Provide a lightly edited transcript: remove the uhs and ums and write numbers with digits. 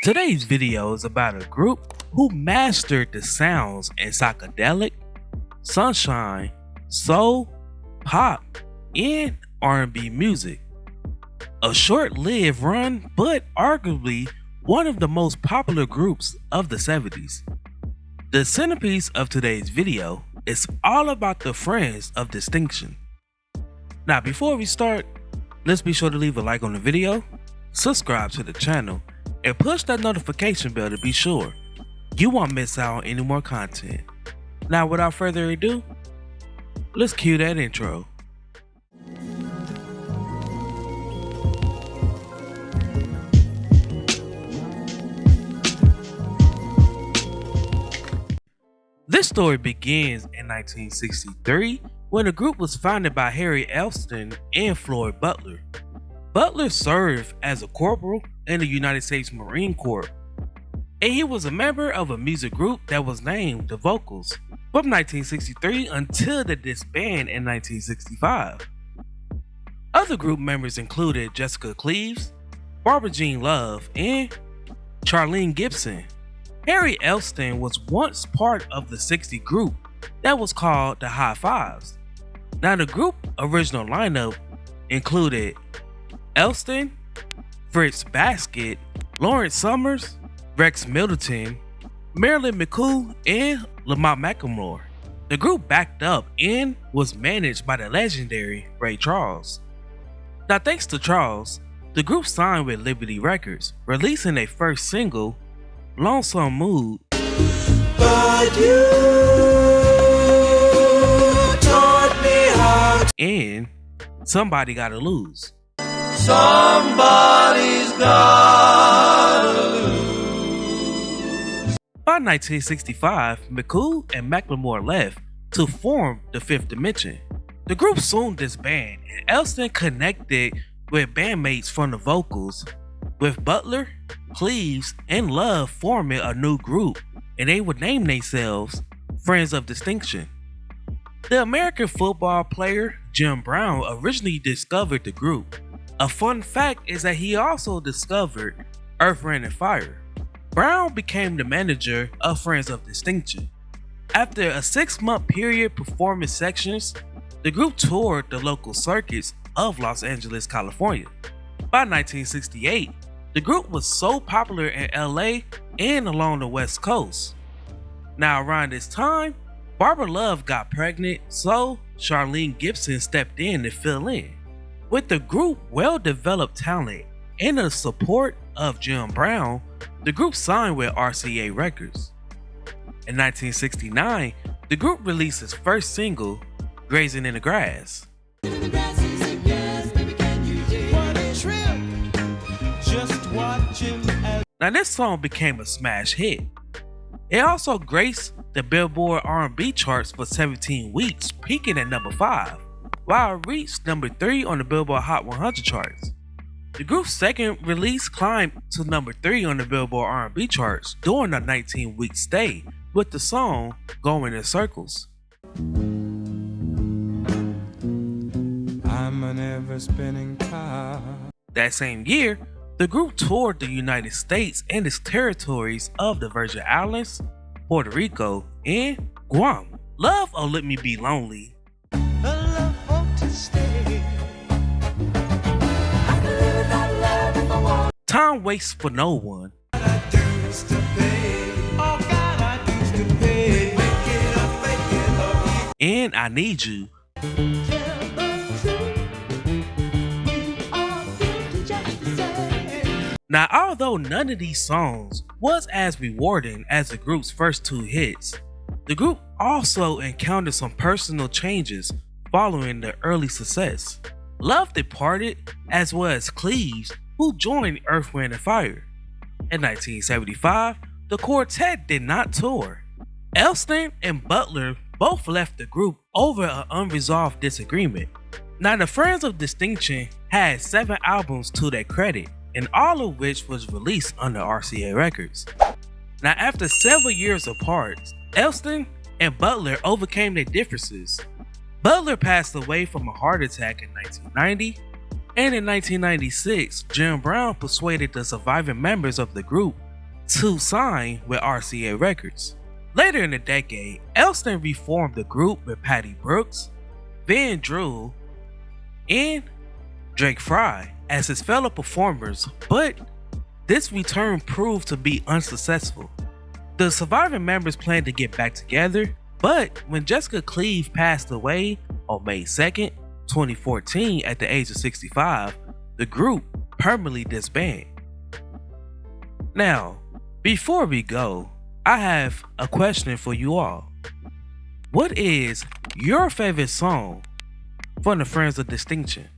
Today's video is about a group who mastered the sounds in psychedelic, sunshine, soul, pop, and R&B music. A short-lived run, but arguably one of the most popular groups of the 70s. The centerpiece of today's video is all about the Friends of Distinction. Now before we start, let's be sure to leave a like on the video, subscribe to the channel, and push that notification bell to be sure you won't miss out on any more content. Now without further ado, let's cue that intro. This story begins in 1963 when the group was founded by Harry Elston and Floyd Butler. Butler served as a corporal in the United States Marine Corps, and he was a member of a music group that was named The Vocals from 1963 until the disband in 1965. Other group members included Jessica Cleaves, Barbara Jean Love, and Charlene Gibson. Harry Elston was once part of the 60 group that was called the High Fives. Now the group original lineup included Elston, Fritz Basket, Lawrence Summers, Rex Middleton, Marilyn McCoo, and Lamont McLemore. The group backed up and was managed by the legendary Ray Charles. Now thanks to Charles, the group signed with Liberty Records, releasing their first single, Lonesome Mood, but you taught me how to, and Somebody Gotta Lose. Somebody's gotta lose. By 1965, McCoo and McLemore left to form the Fifth Dimension. The group soon disbanded, and Elston connected with bandmates from The Vocals, with Butler, Cleaves, and Love forming a new group, and they would name themselves Friends of Distinction. The American football player Jim Brown originally discovered the group. A fun fact is that he also discovered Earth, Wind & Fire. Brown became the manager of Friends of Distinction. After a 6-month period performing sections, the group toured the local circuits of Los Angeles, California. By 1968, the group was so popular in LA and along the West Coast. Now around this time, Barbara Love got pregnant, so Charlene Gibson stepped in to fill in. With the group well-developed talent and the support of Jim Brown, the group signed with RCA Records. In 1969, the group released its first single, Grazing in the Grass. Now this song became a smash hit. It also graced the Billboard R&B charts for 17 weeks, peaking at number 5, while it reached number 3 on the Billboard Hot 100 charts. The group's second release climbed to number 3 on the Billboard R&B charts during a 19-week stay, with the song Going in Circles. I'm an ever-spinning car. That same year, the group toured the United States and its territories of the Virgin Islands, Puerto Rico, and Guam. Love or Let Me Be Lonely. Time Waits for No One. And I Need You. Now, although none of these songs was as rewarding as the group's first 2 hits, the group also encountered some personal changes following their early success. Love departed, as well as Cleaves, who joined Earth, Wind & Fire. In 1975, the quartet did not tour. Elston and Butler both left the group over an unresolved disagreement. Now, the Friends of Distinction had 7 albums to their credit, and all of which was released under RCA Records. Now after several years apart, Elston and Butler overcame their differences. Butler passed away from a heart attack in 1990, and in 1996, Jim Brown persuaded the surviving members of the group to sign with RCA Records. Later in the decade, Elston reformed the group with Patty Brooks, Van Drew, and Drake Fry as his fellow performers, but this return proved to be unsuccessful. The surviving members planned to get back together, but when Jessica Cleave passed away on May 2nd, 2014 at the age of 65, the group permanently disbanded. Now, before we go, I have a question for you all. What is your favorite song from the Friends of Distinction?